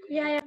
Yeah.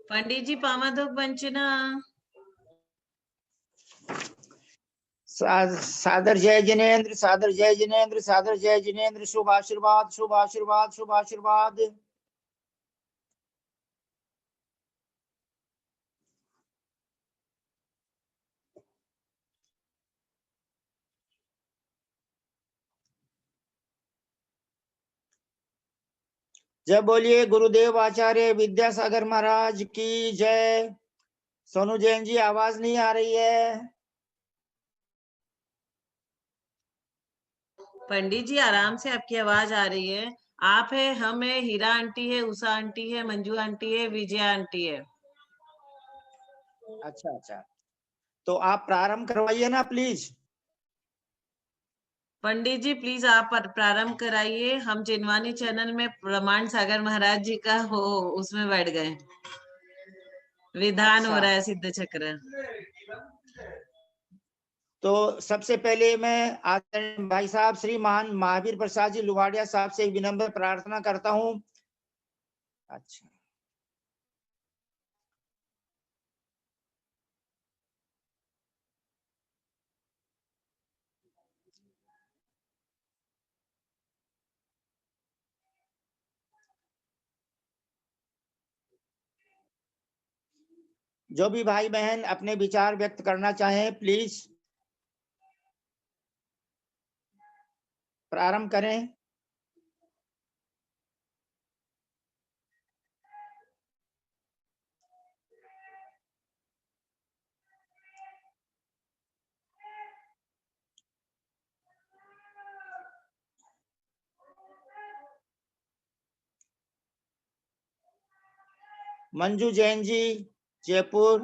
पंडित जी पामादोक पंचना सादर जय जिनेन्द्र, सादर जय जिनेन्द्र, सादर जय जिनेन्द्र। शुभ आशीर्वाद, शुभ आशीर्वाद, शुभ आशीर्वाद। जय बोलिए गुरुदेव आचार्य विद्यासागर महाराज की जय। सोनू जैन जी आवाज नहीं आ रही है। पंडित जी आराम से आपकी आवाज आ रही है। आप है, हम है, हीरा आंटी है, उषा आंटी है, मंजू आंटी है, विजया आंटी है। अच्छा अच्छा, तो आप प्रारंभ करवाइए ना प्लीज। पंडित जी प्लीज आप प्रारंभ कराइए। हम जिनवानी चैनल में प्रमाण सागर महाराज जी का हो उसमें बैठ गए। विधान हो अच्छा, रहा है सिद्ध चक्र। तो सबसे पहले मैं आदरणीय भाई साहब श्रीमान महावीर प्रसाद जी लुवाडिया साहब से विनम्र प्रार्थना करता हूं। अच्छा, जो भी भाई बहन अपने विचार व्यक्त करना चाहें प्लीज प्रारंभ करें। मंजू जैन जी जयपुर।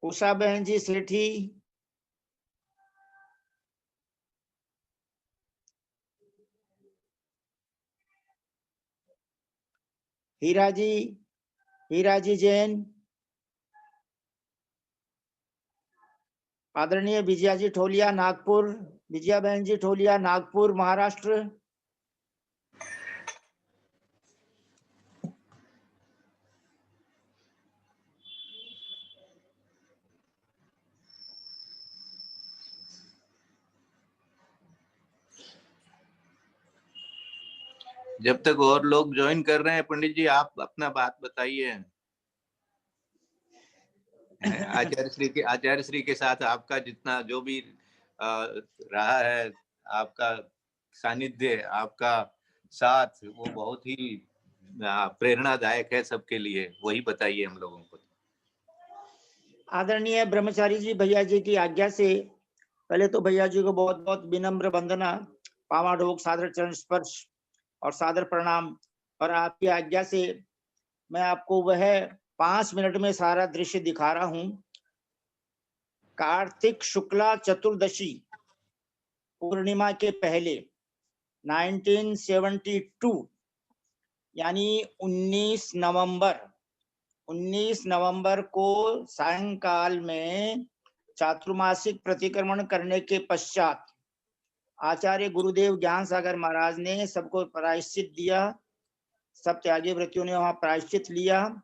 उषा बहन जी सेठी। हीरा जी हीराजी जैन, आदरणीय विजयाजी ठोलिया नागपुर, विजया बहन जी ठोलिया नागपुर महाराष्ट्र। जब तक और लोग ज्वाइन कर रहे हैं पंडित जी, आप अपना बात बताइए। आचार्य श्री के साथ आपका जितना जो भी रहा है, आपका सानिध्य, आपका साथ, वो बहुत ही प्रेरणादायक है सबके लिए। वही बताइए हम लोगों को। आदरणीय ब्रह्मचारी जी भैया जी की आज्ञा से पहले तो भैया जी को बहुत बहुत विनम्र वंदना, पावाडोक, सादर चरण स्पर्श और सादर प्रणाम। और आपकी आज्ञा से मैं आपको वह 5 मिनट में सारा दृश्य दिखा रहा हूं। कार्तिक शुक्ला चतुर्दशी पूर्णिमा के पहले 1972 यानी 19 नवंबर को सायंकाल में चातुर्मासिक प्रतिक्रमण करने के पश्चात आचार्य गुरुदेव ज्ञान सागर महाराज ने सबको प्रायश्चित दिया। सब त्यागी व्रतियों ने वहां प्रायश्चित लिया।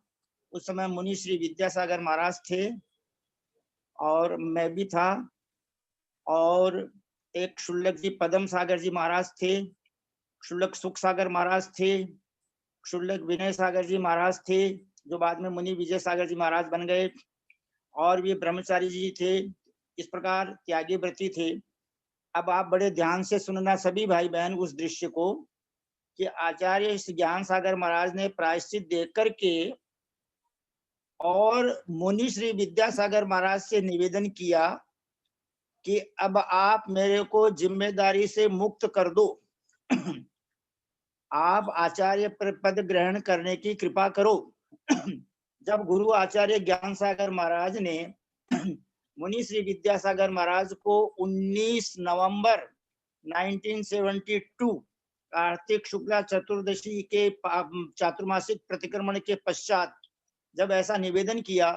उस समय मुनि श्री विद्यासागर महाराज थे और मैं भी था, और एक क्षुल्लक जी पदम सागर जी महाराज थे, क्षुल्लक सुख सागर महाराज थे, क्षुल्लक विनय सागर जी महाराज थे जो बाद में मुनि विजय सागर जी महाराज बन गए, और भी ब्रह्मचारी जी थे। इस प्रकार त्यागी व्रती थे। अब आप बड़े ध्यान से सुनना सभी भाई बहन उस दृश्य को, कि आचार्य ज्ञान सागर महाराज ने प्रायश्चित देख करके और मुनि श्री विद्यासागर महाराज से निवेदन किया कि अब आप मेरे को जिम्मेदारी से मुक्त कर दो, आप आचार्य पद ग्रहण करने की कृपा करो। जब गुरु आचार्य ज्ञान सागर महाराज ने मुनि श्री विद्यासागर महाराज को 19 नवंबर 1972 कार्तिक शुक्ला चतुर्दशी के चातुर्मासिक प्रतिक्रमण के पश्चात जब ऐसा निवेदन किया,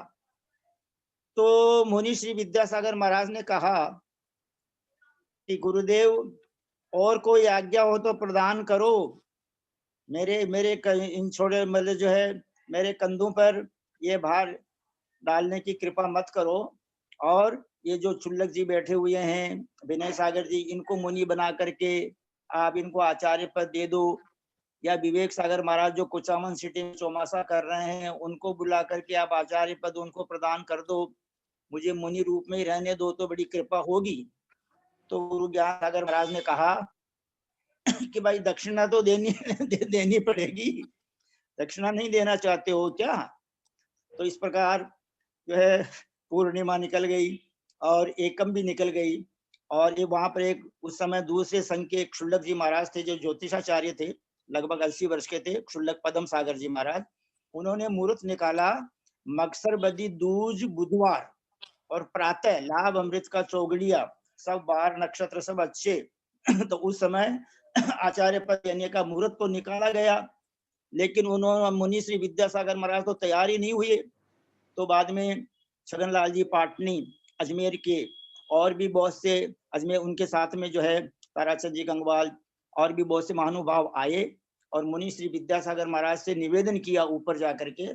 तो मुनि श्री विद्यासागर महाराज ने कहा कि गुरुदेव और कोई आज्ञा हो तो प्रदान करो, मेरे इन छोड़े मतलब जो है मेरे कंधों पर ये भार डालने की कृपा मत करो, और ये जो चुल्लक जी बैठे हुए हैं विनय सागर जी, इनको मुनि बना करके आप इनको आचार्य पद दे दो, या विवेक सागर महाराज जो कुचामन सिटी में चौमासा कर रहे हैं उनको बुला करके आप आचार्य पद उनको प्रदान कर दो, मुझे मुनि रूप में ही रहने दो तो बड़ी कृपा होगी। तो गुरु ज्ञान सागर महाराज ने कहा कि भाई दक्षिणा तो देनी पड़ेगी, दक्षिणा नहीं देना चाहते हो क्या? तो इस प्रकार जो है पूर्णिमा निकल गई और एकम भी निकल गई, और ये वहां पर एक उस समय दूसरे संघ के क्षुल्लक जी महाराज थे जो ज्योतिषाचार्य थे, लगभग 80 वर्ष के थे, क्षुल्लक पदम सागर जी महाराज। उन्होंने मुहूर्त निकाला मकसर बदी दूज बुधवार और प्रातः लाभ अमृत का चौगड़िया, सब 12 नक्षत्र सब अच्छे। तो उस समय आचार्य पद देने का मुहूर्त तो निकाला गया, लेकिन उन्होंने मुनि श्री विद्यासागर महाराज तो तैयार ही नहीं हुए। तो बाद में छगनलाल जी पाटनी अजमेर के, और भी बहुत से अजमेर उनके साथ में जो है ताराचंद जी गंगवाल और भी बहुत से महानुभाव आए, और मुनि श्री विद्यासागर महाराज से निवेदन किया ऊपर जाकर के।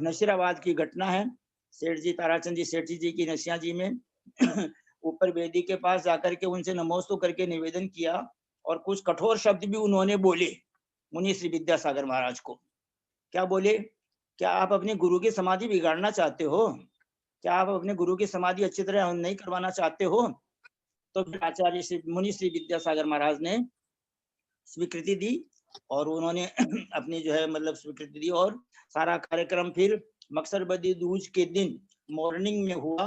नशीराबाद की घटना है, सेठ जी ताराचंद जी सेठ जी की नशिया जी में ऊपर वेदी के पास जाकर के उनसे नमोस्तु करके निवेदन किया, और कुछ कठोर शब्द भी उन्होंने बोले मुनि श्री विद्यासागर महाराज को। क्या बोले? क्या आप अपने गुरु की समाधि बिगाड़ना चाहते हो? क्या आप अपने गुरु की समाधि अच्छी तरह नहीं करवाना चाहते हो? तो फिर आचार्य श्री मुनि श्री विद्यासागर महाराज ने स्वीकृति दी, और उन्होंने अपनी जो है मतलब स्वीकृति दी, और सारा कार्यक्रम फिर मकसर बदी दूज के दिन मॉर्निंग में हुआ,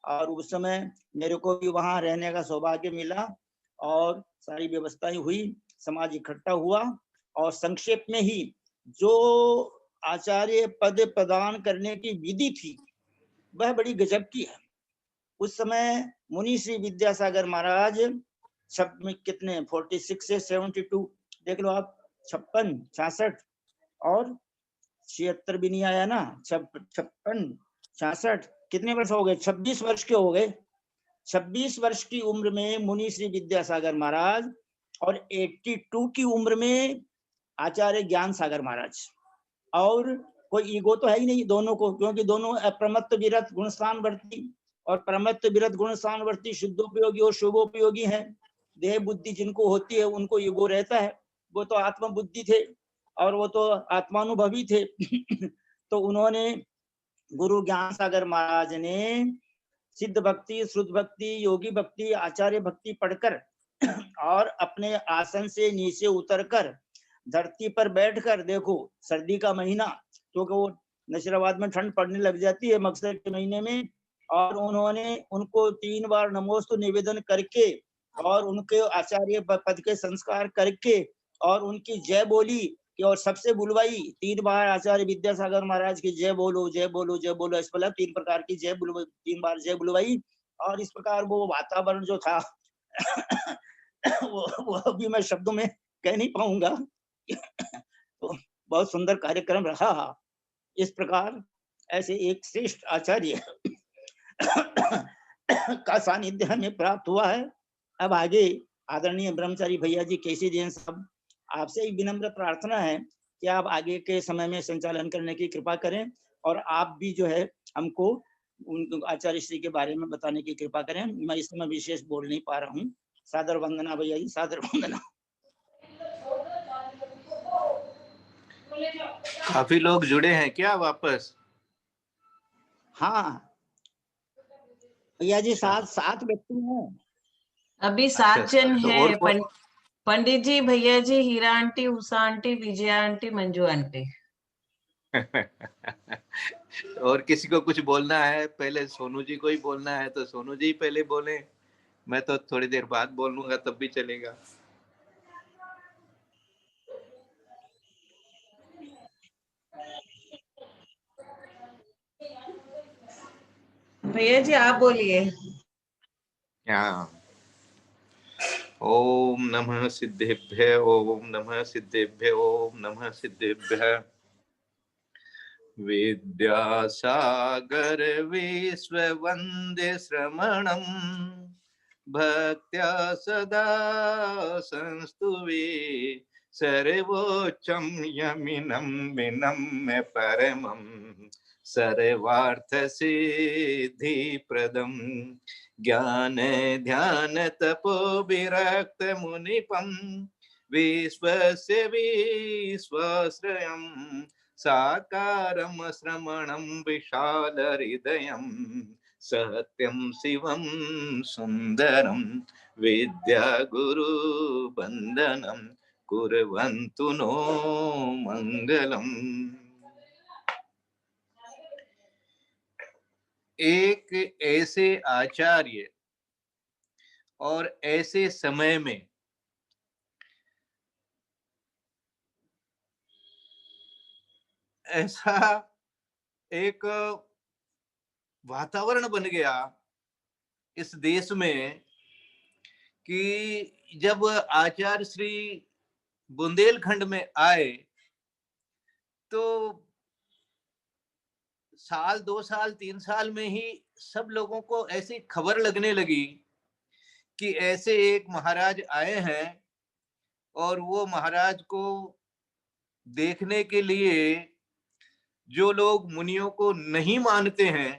और उस समय मेरे को भी वहां रहने का सौभाग्य मिला, और सारी व्यवस्थाएं हुई, समाज इकट्ठा हुआ, और संक्षेप में ही जो आचार्य पद प्रदान करने की विधि थी वह बड़ी गजब की है। उस समय मुनि श्री विद्यासागर महाराज कितने 46 से 72 देख लो आप, 56, 66 और 76 भी नहीं आया ना, 56, 66, कितने वर्ष हो गए? 26 वर्ष के हो गए। 26 वर्ष की उम्र में मुनि श्री विद्यासागर महाराज और 82 की उम्र में आचार्य ज्ञान सागर महाराज। और कोई ईगो तो है ही नहीं दोनों को, क्योंकि दोनों अप्रमत्त विरत गुणस्थान वर्ती और प्रमत्त विरत गुणस्थान वर्ती शुद्धोपयोगी और शुभोपयोगी हैं। देह बुद्धि जिनको होती है उनको ईगो रहता है, वो तो आत्म बुद्धि थे और वो तो आत्मानुभवी थे। तो उन्होंने गुरु ज्ञान सागर महाराज ने सिद्ध भक्ति, श्रुत भक्ति, योगी भक्ति, आचार्य भक्ति पढ़कर और अपने आसन से नीचे उतरकर धरती पर बैठकर, देखो सर्दी का महीना, क्योंकि वो नशीराबाद में ठंड पड़ने लग जाती है मकसर के महीने में, और उन्होंने उनको 3 बार नमोस्तु निवेदन करके और उनके आचार्य पद के संस्कार करके और उनकी जय बोली कि, और सबसे बुलवाई 3 बार आचार्य विद्यासागर महाराज की जय बोलो जय बोलो जय बोलो, इस प्रकार 3 प्रकार की जय बुलवाई, 3 बार जय बुलवाई। और इस प्रकार वो वातावरण जो था वो अभी मैं शब्दों में कह नहीं पाऊंगा। तो बहुत सुंदर कार्यक्रम रहा। इस प्रकार ऐसे एक श्रेष्ठ आचार्य का सानिध्य हमें प्राप्त हुआ है। अब आगे आदरणीय ब्रह्मचारी भैया जी केसी जैन साहब, आपसे एक विनम्र प्रार्थना है कि आप आगे के समय में संचालन करने की कृपा करें और आप भी जो है हमको उन आचार्य श्री के बारे में बताने की कृपा करें। मैं इस समय विशेष बोल नहीं पा रहा हूँ। सादर वंदना भैया जी, सादर वंदना। काफी लोग जुड़े हैं क्या वापस? हाँ भैया जी, अच्छा। 7 व्यक्ति हैं। अभी अच्छा, 7 जन तो है। और पंडित जी, भैया जी, Heera aunty, Usha aunty, Vijaya aunty, Manju aunty. और किसी को कुछ बोलना है? पहले सोनू जी को ही बोलना है तो सोनू जी पहले बोले, मैं तो थोड़ी देर बाद बोलूंगा तब भी चलेगा। भैया जी आप बोलिए। हाँ। ओम नमः सिद्धेभ्य, ओम नमः सिद्धेभ्य, ओम नमः सिद्धेभ्य। विद्यासागर विश्ववन्दे श्रमणं भक्त्या सदा संस्तुवे सर्वोच्चं यमिनं विनम्य परमं सर्वार्थसिद्धिप्रदं ज्ञान ध्यान तपो विरक्त मुनिपं विश्वस्य विश्वाश्रयं साकारं श्रमणं विशाल हृदयं सत्यं शिवं सुन्दरं विद्या गुरु वन्दनं कुर्वन्तु नो मंगलम। एक ऐसे आचार्य और ऐसे समय में ऐसा एक वातावरण बन गया इस देश में कि जब आचार्य श्री बुंदेलखंड में आए तो साल 2 साल 3 साल में ही सब लोगों को ऐसी खबर लगने लगी कि ऐसे एक महाराज आए हैं और वो महाराज को देखने के लिए जो लोग मुनियों को नहीं मानते हैं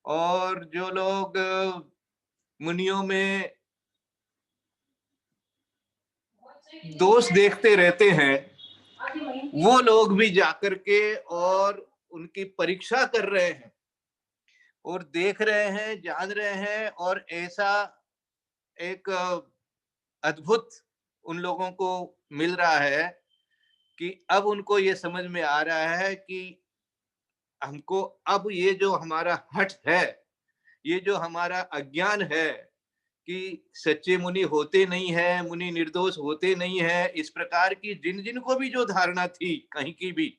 और जो लोग मुनियों में दोष देखते रहते हैं, वो लोग भी जाकर के और उनकी परीक्षा कर रहे हैं और देख रहे हैं, जान रहे हैं। और ऐसा एक अद्भुत उन लोगों को मिल रहा है कि अब उनको ये समझ में आ रहा है कि हमको अब ये जो हमारा हठ है, ये जो हमारा अज्ञान है कि सच्चे मुनि होते नहीं है, मुनि निर्दोष होते नहीं है, इस प्रकार की जिन जिन को भी जो धारणा थी कहीं की भी,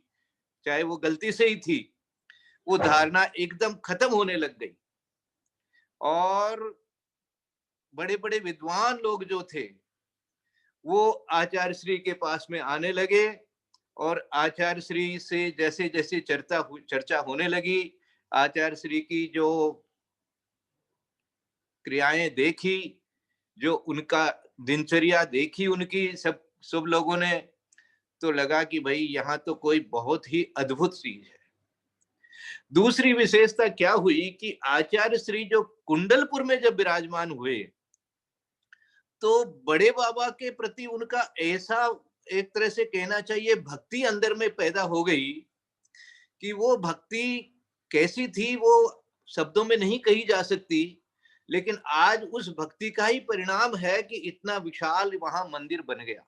चाहे वो गलती से ही थी, वो धारणा एकदम खत्म होने लग गई। और बड़े बड़े विद्वान लोग जो थे वो आचार्य श्री के पास में आने लगे और आचार्य श्री से जैसे जैसे चर्चा होने लगी, आचार्य श्री की जो क्रियाएं देखी, जो उनका दिनचर्या देखी उनकी, सब लोगों ने, तो लगा कि भाई यहाँ तो कोई बहुत ही अद्भुत चीज है। दूसरी विशेषता क्या हुई कि आचार्य श्री जो कुंडलपुर में जब विराजमान हुए, तो बड़े बाबा के प्रति उनका ऐसा, एक तरह से कहना चाहिए, भक्ति अंदर में पैदा हो गई कि वो भक्ति कैसी थी वो शब्दों में नहीं कही जा सकती, लेकिन आज उस भक्ति का ही परिणाम है कि इतना विशाल वहां मंदिर बन गया।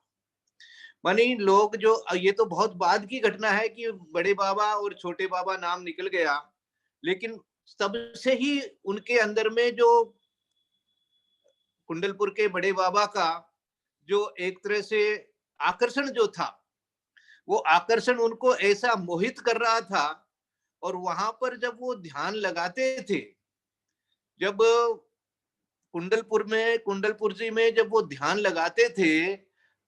मानी लोग जो, ये तो बहुत बाद की घटना है कि बड़े बाबा और छोटे बाबा नाम निकल गया, लेकिन तब से ही उनके अंदर में जो कुंडलपुर के बड़े बाबा का जो एक तरह से आकर्षण जो था, वो आकर्षण उनको ऐसा मोहित कर रहा था। और वहां पर जब वो ध्यान लगाते थे, जब कुंडलपुर जी में जब वो ध्यान लगाते थे,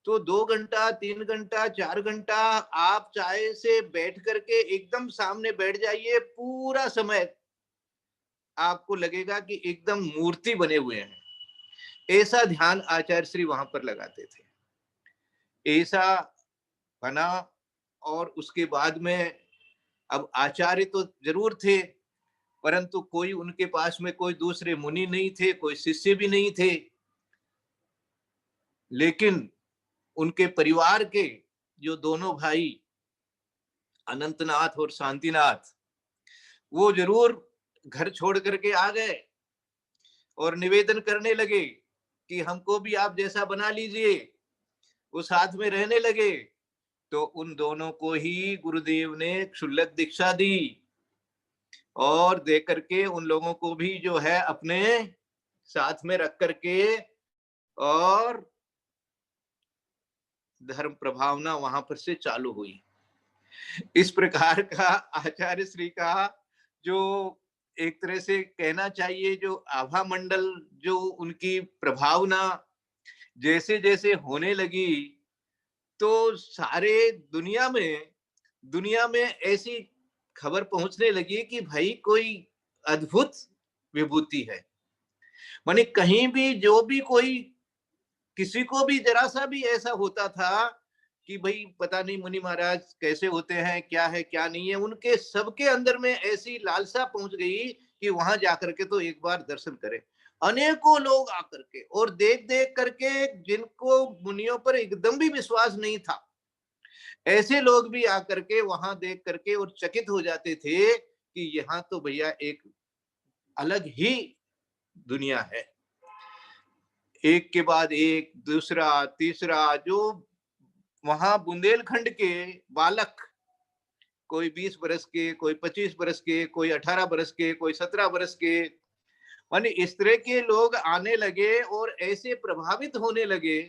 तो 2 घंटा, 3 घंटा, 4 घंटा आप चाहे से बैठ करके एकदम सामने बैठ जाइए, पूरा समय आपको लगेगा कि एकदम मूर्ति बने हुए हैं। ऐसा ध्यान आचार्य श्री वहां पर लगाते थे, ऐसा बना। और उसके बाद में, अब आचार्य तो जरूर थे, परंतु कोई उनके पास में कोई दूसरे मुनि नहीं थे, कोई शिष्य भी नहीं थे, लेकिन उनके परिवार के जो दोनों भाई अनंतनाथ और शांतिनाथ, वो जरूर घर छोड़ करके आ गए और निवेदन करने लगे कि हमको भी आप जैसा बना लीजिए। वो साथ में रहने लगे, तो उन दोनों को ही गुरुदेव ने क्षुल्लक दीक्षा दी, और दे करके उन लोगों को भी जो है अपने साथ में रख करके, और धर्म प्रभावना वहां पर से चालू हुई। इस प्रकार का आचार्य श्री का जो एक तरह से कहना चाहिए, जो आभा मंडल, जो उनकी प्रभावना जैसे जैसे होने लगी, तो सारे दुनिया में ऐसी खबर पहुंचने लगी कि भाई कोई अद्भुत विभूति है। माने कहीं भी जो भी कोई, किसी को भी जरा सा भी ऐसा होता था कि भाई पता नहीं मुनि महाराज कैसे होते हैं, क्या है क्या नहीं है, उनके सबके अंदर में ऐसी लालसा पहुंच गई कि वहां जाकर के तो एक बार दर्शन करें। अनेकों लोग आकर के, और देख देख करके, जिनको मुनियों पर एकदम भी विश्वास नहीं था, ऐसे लोग भी आकर के वहां देख करके और चकित हो जाते थे कि यहाँ तो भैया एक अलग ही दुनिया है। एक के बाद एक, दूसरा, तीसरा, जो वहां बुंदेलखंड के बालक, कोई 20 बरस के, कोई 25 बरस के, कोई 18 बरस के, कोई 17 बरस के, माने इस तरह के लोग आने लगे और ऐसे प्रभावित होने लगे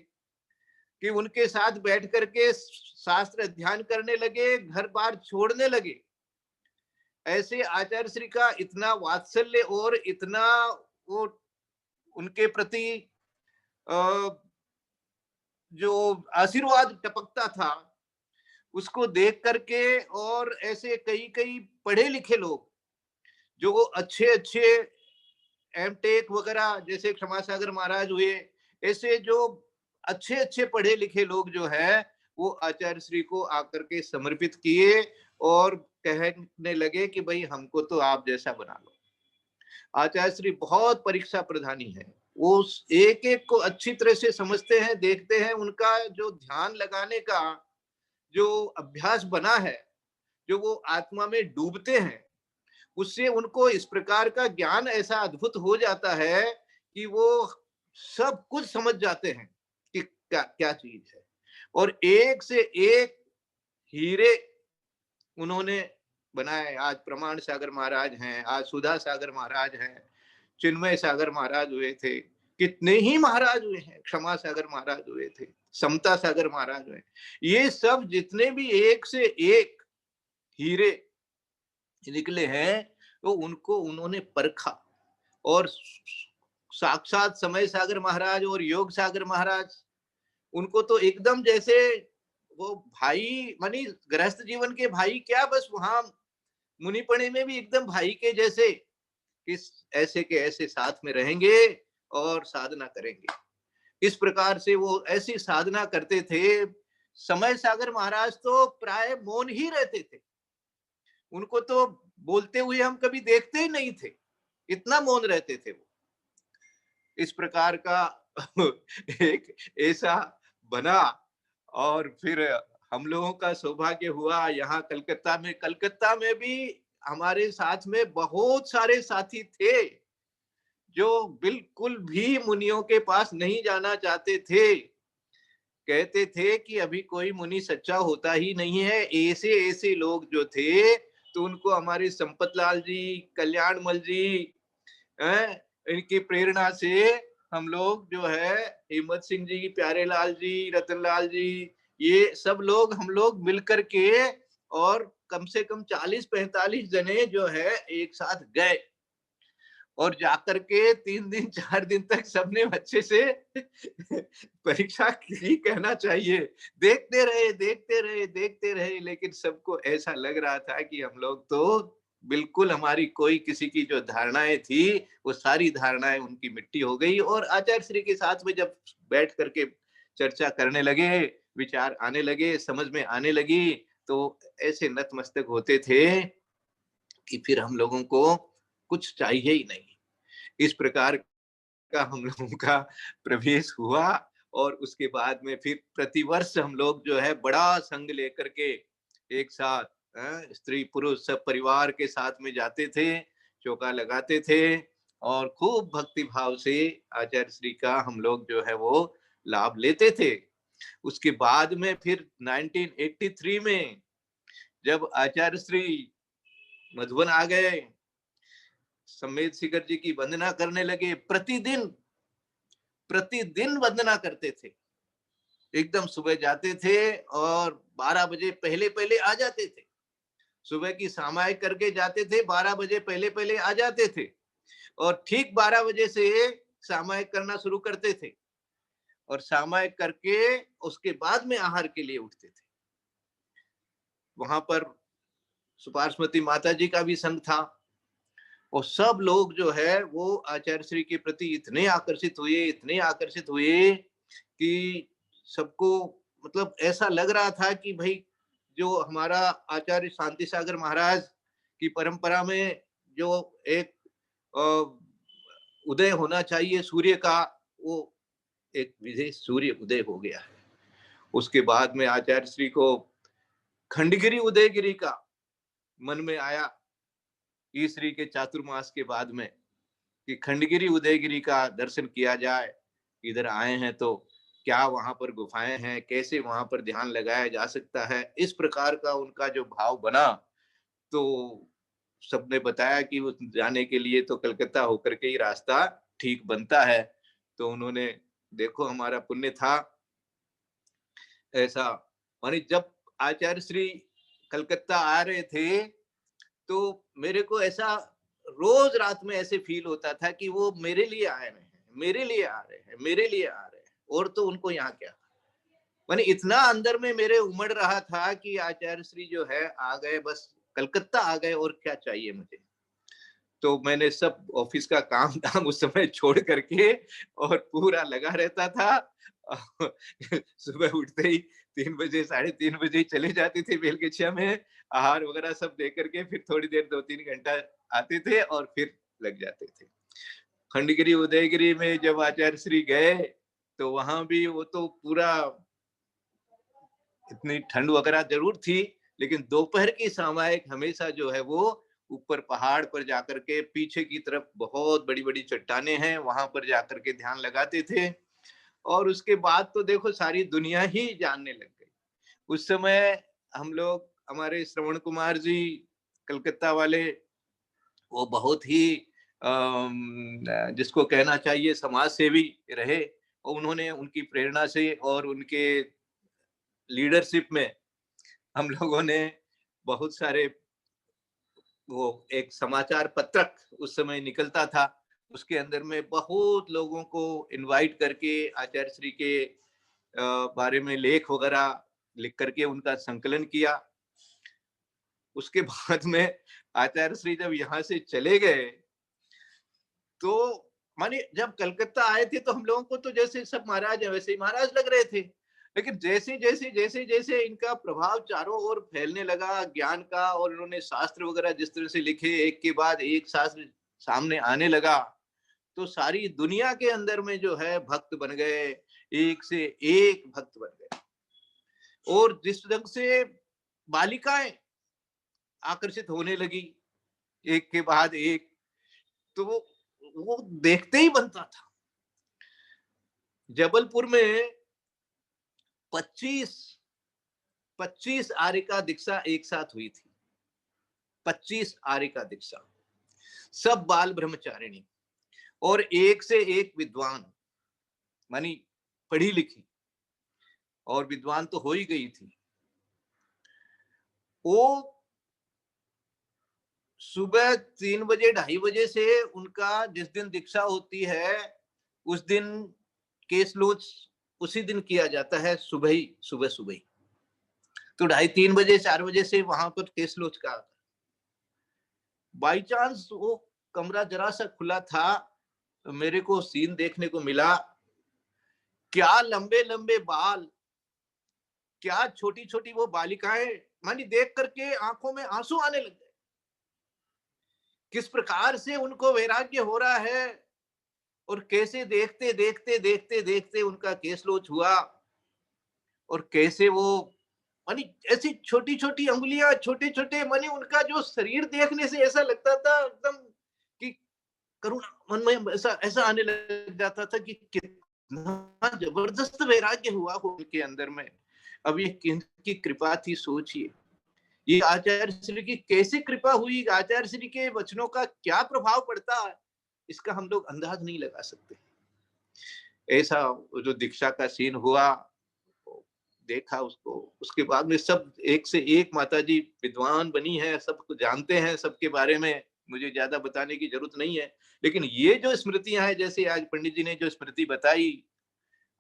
कि उनके साथ बैठ करके शास्त्र अध्ययन करने लगे, घर बार छोड़ने लगे। ऐसे आचार्य श्री का इतना वात्सल्य और इतना वो उनके प्रति जो आशीर्वाद टपकता था, उसको देख करके, और ऐसे कई कई पढ़े लिखे लोग, जो अच्छे अच्छे एमटेक वगैरह, जैसे क्षमा सागर महाराज हुए, ऐसे जो अच्छे अच्छे पढ़े लिखे लोग जो है, वो आचार्य श्री को आकर के समर्पित किए और कहने लगे कि भाई हमको तो आप जैसा बना लो। आचार्य श्री बहुत परीक्षा प्रधानी है, वो एक एक को अच्छी तरह से समझते हैं, देखते हैं। उनका जो ध्यान लगाने का जो अभ्यास बना है, जो वो आत्मा में डूबते हैं, उससे उनको इस प्रकार का ज्ञान ऐसा अद्भुत हो जाता है कि वो सब कुछ समझ जाते हैं कि क्या क्या चीज है। और एक से एक हीरे उन्होंने बनाए। आज प्रमाण सागर महाराज हैं, आज सुधा सागर महाराज हैं, चिन्मय सागर महाराज हुए थे, कितने ही महाराज हुए हैं, क्षमा सागर महाराज हुए थे, समता सागर महाराज हुए। ये सब जितने भी एक से एक हीरे निकले हैं, तो उनको उन्होंने परखा। और साक्षात समय सागर महाराज और योग सागर महाराज, उनको तो एकदम जैसे वो भाई मानी गृहस्थ जीवन के भाई क्या, बस वहां मुनिपणे में भी एकदम भाई के जैसे, किस ऐसे के ऐसे साथ में रहेंगे और साधना करेंगे। इस प्रकार से वो ऐसी साधना करते थे। समय सागर महाराज तो प्राय मौन ही रहते थे, उनको तो बोलते हुए हम कभी देखते ही नहीं थे, इतना मौन रहते थे वो। इस प्रकार का एक ऐसा बना। और फिर हम लोगों का सौभाग्य हुआ यहाँ कलकत्ता में भी हमारे साथ में बहुत सारे साथी थे जो बिल्कुल भी मुनियों के पास नहीं जाना चाहते थे। कहते थे कि अभी कोई मुनि सच्चा होता ही नहीं है। ऐसे ऐसे लोग जो थे, तो उनको हमारे संपत लाल जी, कल्याणमल जी, इनकी प्रेरणा से हम लोग जो है हिम्मत सिंह जी, प्यारे लाल जी, रतन लाल जी, ये सब लोग हम लोग मिलकर के और कम से कम 40-45 जने जो है एक साथ गए और जाकर के 3 दिन 4 दिन तक सबने अच्छे से परीक्षा की कहना चाहिए। देखते रहे, लेकिन सबको ऐसा लग रहा था कि हम लोग तो बिल्कुल, हमारी कोई किसी की जो धारणाएं थी वो सारी धारणाएं उनकी मिट्टी हो गई। और आचार्य श्री के साथ में जब बैठ करके चर्चा करने लगे, विचार आने लगे, समझ में आने लगी, तो ऐसे नतमस्तक होते थे कि फिर हम लोगों को कुछ चाहिए ही नहीं। इस प्रकार का हम लोगों का प्रवेश हुआ। और उसके बाद में फिर प्रतिवर्ष हम लोग जो है बड़ा संघ लेकर के एक साथ स्त्री पुरुष सब परिवार के साथ में जाते थे, चौका लगाते थे और खूब भक्ति भाव से आचार्य श्री का हम लोग जो है वो लाभ लेते थे। उसके बाद में फिर 1983 में जब आचार्य श्री मधुबन आ गए, सम्मेद शिखर जी की वंदना करने लगे। प्रतिदिन वंदना करते थे। एकदम सुबह जाते थे और 12 बजे पहले पहले आ जाते थे। सुबह की सामायिक करके जाते थे, 12 बजे पहले पहले आ जाते थे और ठीक 12 बजे से सामायिक करना शुरू करते थे और सामायिक करके उसके बाद में आहार के लिए उठते थे। वहां पर सुपार्श्वती माता जी का भी संघ था और सब लोग जो है वो आचार्य श्री के प्रति इतने आकर्षित हुए कि सबको मतलब ऐसा लग रहा था कि भाई जो हमारा आचार्य शांति सागर महाराज की परंपरा में जो एक उदय होना चाहिए सूर्य का, वो एक विशेष सूर्य उदय हो गया है। उसके बाद में आचार्य श्री को खंडगिरी उदयगिरी का मन में आया ईश्वरी के चातुर्मास के बाद में कि खंडगिरी उदयगिरी का दर्शन किया जाए। इधर आए हैं तो क्या वहां पर गुफाएं हैं, कैसे वहां पर ध्यान लगाया जा सकता है, इस प्रकार का उनका जो भाव बना। तो सबने बताया कि उस जाने के लिए तो कलकत्ता होकर के ही रास्ता ठीक बनता है। तो उन्होंने देखो हमारा पुण्य था ऐसा। मानी जब आचार्य श्री कलकत्ता आ रहे थे तो मेरे को ऐसा रोज रात में ऐसे फील होता था कि वो मेरे लिए आ रहे हैं, मेरे लिए आ रहे हैं, मेरे लिए आ रहे हैं, और तो उनको यहाँ क्या। मैंने इतना अंदर में मेरे उमड़ रहा था कि आचार्य श्री जो है आ गए, बस कलकत्ता आ गए और क्या चाहिए मुझे। तो मैंने सब ऑफिस का काम धाम उस समय छोड़ करके और पूरा लगा रहता था। सुबह उठते ही 3 बजे 3:30 बजे चले जाते थे बेलगछिया में, आहार वगैरह सब दे करके फिर थोड़ी देर 2-3 घंटा आते थे और फिर लग जाते थे। खंडगिरी उदयगिरी में जब आचार्य श्री गए तो वहां भी वो तो पूरा इतनी ठंड वगैरह जरूर थी, लेकिन दोपहर की सामायिक हमेशा जो है वो ऊपर पहाड़ पर जाकर के पीछे की तरफ बहुत बड़ी बड़ी चट्टाने हैं, वहां पर जाकर के ध्यान लगाते थे। और उसके बाद तो देखो सारी दुनिया ही जानने लग गई। उस समय हम लोग, हमारे श्रवण कुमार जी कलकत्ता वाले, वो बहुत ही जिसको कहना चाहिए समाज सेवी रहे। और उन्होंने उनकी प्रेरणा से और उनके लीडरशिप में हम लोगों ने बहुत सारे, वो एक समाचार पत्रक उस समय निकलता था, उसके अंदर में बहुत लोगों को इनवाइट करके आचार्य श्री के बारे में लेख वगैरह लिख करके उनका संकलन किया। उसके बाद में आचार्य श्री जब यहाँ से चले गए तो माने जब कलकत्ता आए थे तो हम लोगों को तो जैसे सब महाराज है वैसे ही महाराज लग रहे थे, लेकिन जैसे जैसे जैसे जैसे इनका प्रभाव चारों ओर फैलने लगा ज्ञान का, और इन्होंने शास्त्र वगैरह जिस तरह से लिखे, एक के बाद एक शास्त्र सामने आने लगा, तो सारी दुनिया के अंदर में जो है भक्त बन गए, एक से एक भक्त बन गए। और जिस ढंग से बालिकाएं आकर्षित होने लगी एक के बाद एक, तो वो देखते ही बनता था। जबलपुर में 25 आर्यिका दीक्षा एक साथ हुई थी। 25 आर्यिका दीक्षा, सब बाल ब्रह्मचारिणी और एक से एक विद्वान, मानी पढ़ी लिखी और विद्वान तो हो ही गई थी। वो सुबह 3 बजे 2:30 बजे से उनका जिस दिन दीक्षा होती है उस दिन केस लोच उसी दिन किया जाता है, सुबह सुबह ही। तो 2:30-3 बजे 4 बजे से वहां पर केस लोच का बाई चांस वो कमरा जरा सा खुला था, मेरे को सीन देखने को मिला। क्या लंबे लंबे बाल, क्या छोटी छोटी वो बालिकाएं, मानी देख करके आंखों में आंसू आने लग गए। किस प्रकार से उनको वैराग्य हो रहा है और कैसे देखते देखते देखते देखते उनका केस लोच हुआ, और कैसे वो मानी ऐसी छोटी छोटी अंगुलियां, छोटे छोटे, मानी उनका जो शरीर देखने से ऐसा लगता था एकदम कि करुणा मन में ऐसा ऐसा आने लग जाता था कि कितना जबरदस्त वैराग्य हुआ हो उनके अंदर में। अब ये किनकी कृपा थी सोचिए, ये आचार्य श्री की कैसी कृपा हुई, आचार्य श्री के वचनों का क्या प्रभाव पड़ता है, इसका हम लोग अंदाज नहीं लगा सकते। ऐसा जो दीक्षा का सीन हुआ, देखा उसको, उसके बाद में सब एक से एक माताजी विद्वान बनी है, सब कुछ जानते हैं, सबके बारे में मुझे ज्यादा बताने की जरूरत नहीं है। लेकिन ये जो स्मृतियां हैं, जैसे आज पंडित जी ने जो स्मृति बताई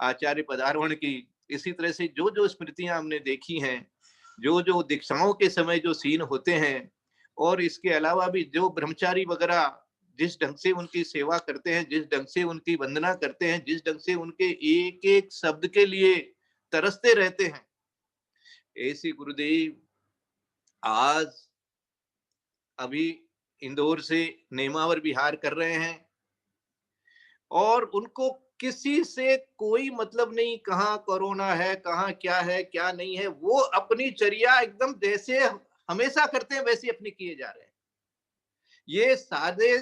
आचार्य पदार्वण की, इसी तरह से जो जो स्मृतियां हमने देखी हैं, जो जो दीक्षाओं के समय जो सीन होते हैं, और इसके अलावा भी जो ब्रह्मचारी वगैरह जिस ढंग से उनकी सेवा करते हैं, जिस ढंग से उनकी वंदना करते हैं, जिस ढंग से उनके एक एक शब्द के लिए तरसते रहते हैं, ऐसे गुरुदेव आज अभी इंदौर से नेमावर विहार कर रहे हैं, और उनको किसी से कोई मतलब नहीं, कहाँ कोरोना है, कहाँ क्या है क्या नहीं है, वो अपनी चर्या एकदम जैसे हमेशा करते हैं वैसे अपनी किए जा रहे हैं। ये सादे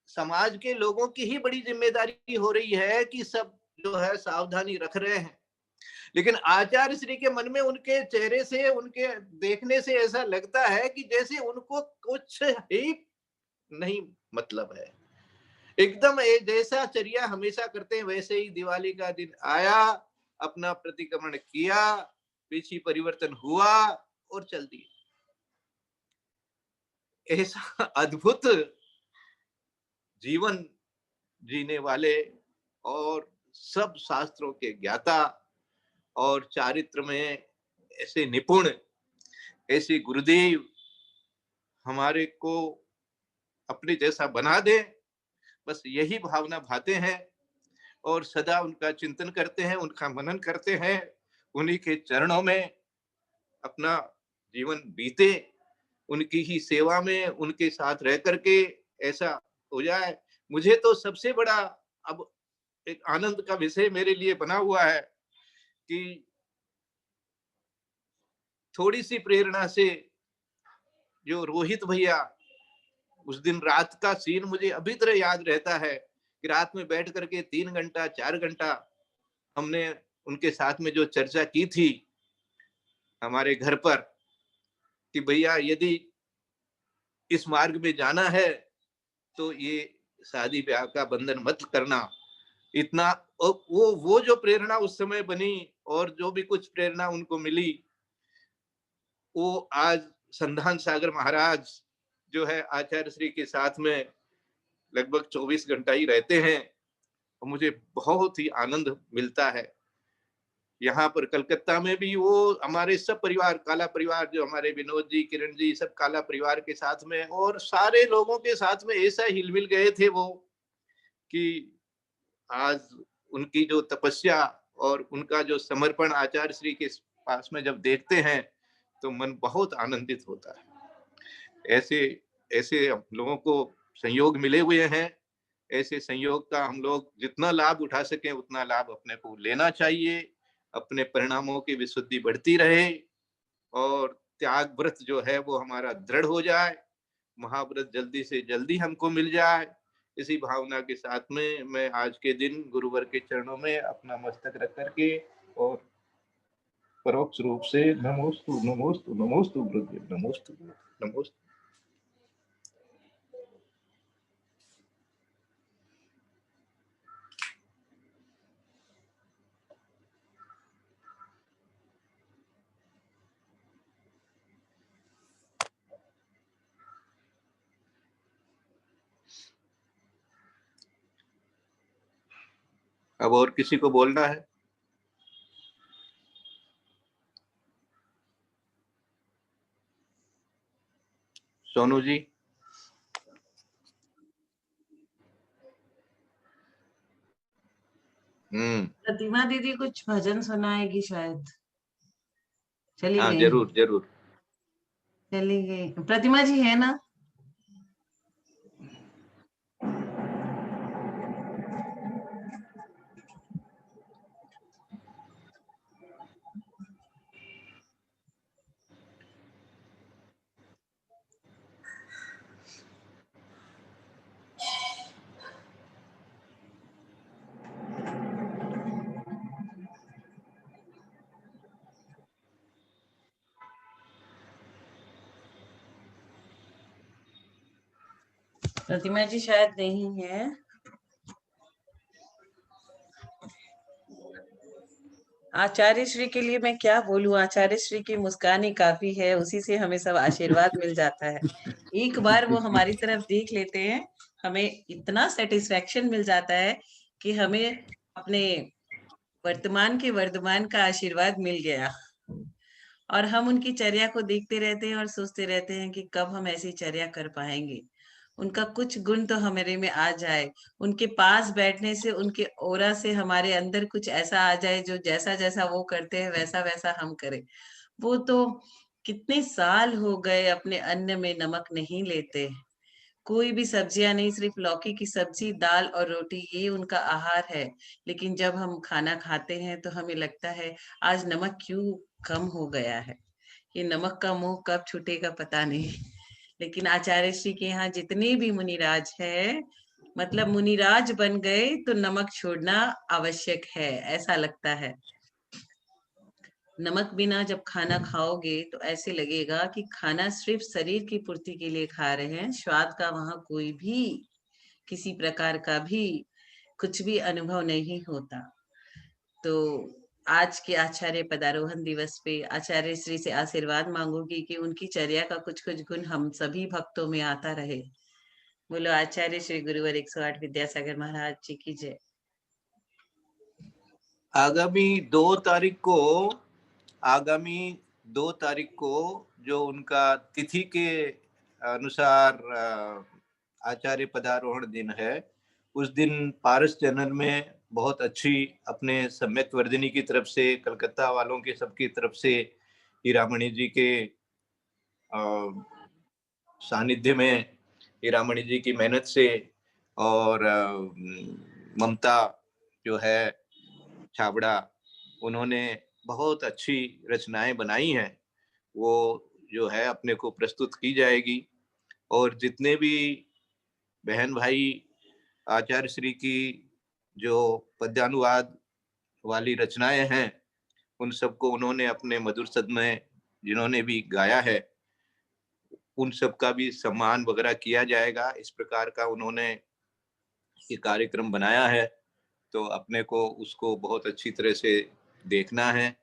समाज के लोगों की ही बड़ी जिम्मेदारी हो रही है कि सब जो है सावधानी रख रहे हैं, लेकिन आचार्य श्री के मन में उनके चेहरे से, उनके देखने से ऐसा लगता है कि जैसे उनको कुछ ही नहीं मतलब है। एकदम जैसा चर्या हमेशा करते हैं वैसे ही दिवाली का दिन आया, अपना प्रतिक्रमण किया, पीछे परिवर्तन हुआ और चल दिए। ऐसा अद्भुत जीवन जीने वाले और सब शास्त्रों के ज्ञाता और चारित्र में ऐसे निपुण, ऐसे गुरुदेव हमारे को अपने जैसा बना दे, बस यही भावना भाते हैं। और सदा उनका चिंतन करते हैं, उनका मनन करते हैं, उन्हीं के चरणों में अपना जीवन बीते, उनकी ही सेवा में उनके साथ रह करके ऐसा हो जाए। मुझे तो सबसे बड़ा अब एक आनंद का विषय मेरे लिए बना हुआ है कि थोड़ी सी प्रेरणा से जो रोहित भैया, उस दिन रात का सीन मुझे अभी तरह याद रहता है कि रात में बैठ करके 3 घंटा 4 घंटा हमने उनके साथ में जो चर्चा की थी हमारे घर पर कि भैया यदि इस मार्ग में जाना है तो ये शादी ब्याह का बंधन मत करना। इतना वो जो प्रेरणा उस समय बनी और जो भी कुछ प्रेरणा उनको मिली, वो आज संधान सागर महाराज जो है आचार्य श्री के साथ में लगभग 24 घंटा ही रहते हैं, और मुझे बहुत ही आनंद मिलता है। यहाँ पर कलकत्ता में भी वो हमारे सब परिवार, काला परिवार, जो हमारे विनोद जी, किरण जी, सब काला परिवार के साथ में और सारे लोगों के साथ में ऐसा हिलमिल गए थे वो कि आज उनकी जो तपस्या और उनका जो समर्पण आचार्य श्री के पास में जब देखते हैं तो मन बहुत आनंदित होता है। ऐसे ऐसे हम लोगों को संयोग मिले हुए हैं, ऐसे संयोग का हम लोग जितना लाभ उठा सकें उतना लाभ अपने को लेना चाहिए। अपने परिणामों की विशुद्धि बढ़ती रहे और त्याग व्रत जो है वो हमारा दृढ़ हो जाए, महाव्रत जल्दी से जल्दी हमको मिल जाए। इसी भावना के साथ में मैं आज के दिन गुरुवर के चरणों में अपना मस्तक रख करके और परोक्ष रूप से नमोस्तु नमोस्तु नमोस्तु गुरुदेव, नमोस्तु नमोस्तु। अब और किसी को बोलना है? सोनू जी। प्रतिमा दीदी कुछ भजन सुनाएगी शायद, चली हाँ, गई। जरूर जरूर। चली गई। प्रतिमा जी है ना? प्रतिमा जी शायद नहीं है। आचार्य श्री के लिए मैं क्या बोलूं, आचार्य श्री की मुस्कान ही काफी है, उसी से हमें सब आशीर्वाद मिल जाता है। एक बार वो हमारी तरफ देख लेते हैं, हमें इतना सेटिस्फेक्शन मिल जाता है कि हमें अपने वर्तमान के वर्धमान का आशीर्वाद मिल गया। और हम उनकी चर्या को देखते रहते हैं और सोचते रहते हैं कि कब हम ऐसी चर्या कर पाएंगे, उनका कुछ गुण तो हमारे में आ जाए, उनके पास बैठने से, उनके ओरा से हमारे अंदर कुछ ऐसा आ जाए जो जैसा जैसा वो करते हैं वैसा वैसा हम करें। वो तो कितने साल हो गए अपने अन्न में नमक नहीं लेते, कोई भी सब्जियां नहीं, सिर्फ लौकी की सब्जी, दाल और रोटी, ये उनका आहार है। लेकिन जब हम खाना खाते हैं तो हमें लगता है आज नमक क्यों कम हो गया है, ये नमक का मुंह कब छूटेगा पता नहीं। लेकिन आचार्य श्री के यहाँ जितने भी मुनिराज है, मतलब मुनिराज बन गए तो नमक छोड़ना आवश्यक है, ऐसा लगता है। नमक बिना जब खाना खाओगे तो ऐसे लगेगा कि खाना सिर्फ शरीर की पूर्ति के लिए खा रहे हैं, स्वाद का वहां कोई भी किसी प्रकार का भी कुछ भी अनुभव नहीं होता। तो आज के आचार्य पदारोहण दिवस पे आचार्य श्री से आशीर्वाद मांगूंगी कि उनकी चर्या का कुछ कुछ गुण हम सभी भक्तों में आता रहे। बोलो आचार्य श्री गुरुवर 108 विद्यासागर महाराज जी की जय। आगामी 2 तारीख को जो उनका तिथि के अनुसार आचार्य पदारोहण दिन है, उस दिन पारस चैनल में बहुत अच्छी अपने सम्यक वर्धिनी की तरफ से, कलकत्ता वालों के सबकी तरफ से, हीरामणि जी के सानिध्य में, हीरामणि जी की मेहनत से और ममता जो है छाबड़ा, उन्होंने बहुत अच्छी रचनाएं बनाई हैं, वो जो है अपने को प्रस्तुत की जाएगी। और जितने भी बहन भाई आचार्य श्री की जो पद्यानुवाद वाली रचनाएं हैं, उन सबको उन्होंने अपने मधुर सद में जिन्होंने भी गाया है, उन सब का भी सम्मान वगैरह किया जाएगा। इस प्रकार का उन्होंने ये कार्यक्रम बनाया है, तो अपने को उसको बहुत अच्छी तरह से देखना है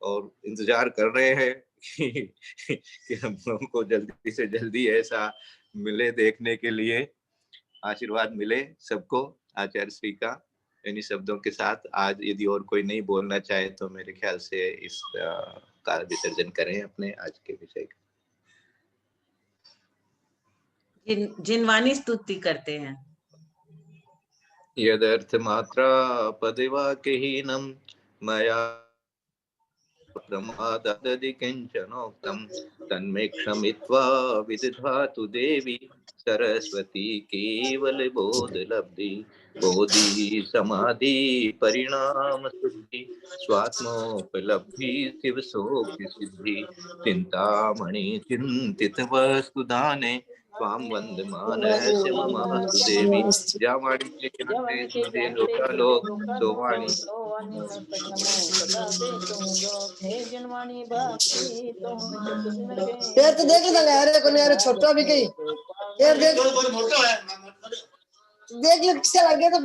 और इंतजार कर रहे हैं कि हम लोगों को जल्दी से जल्दी ऐसा मिले देखने के लिए, आशीर्वाद मिले सबको आचार्य श्री का। इन्हीं शब्दों के साथ आज यदि और कोई नहीं बोलना चाहे तो मेरे ख्याल से इस का विसर्जन करें अपने आज के विषय का। जिनवानी स्तुति करते हैं। यदर्थ मात्रा पदिवाक्यहीनं मया प्रमादादि किंचनोक्तं तन्मे क्षमित्वा विदधातु देवी सरस्वती केवल बोध लब्धि बोधि समाधि परिणाम सिद्धि स्वात्मोपलब्धि शिव सोक्ति सिद्धि चिंतामणि चिंतित वस्तु दाने स्वाम वंदमानस्य ममास्तु देवी जावाणि के ज्ञाते सुमते लोकालोक सोवाणी सोवाणी में नमो सदा दे तुम जो हे जनवाणी भक्ति तुम चुप सुन के यार तो देख ले यार कोने यार छोटा भी कहीं यार देख बहुत मोटा है देख ले किसे लगे तो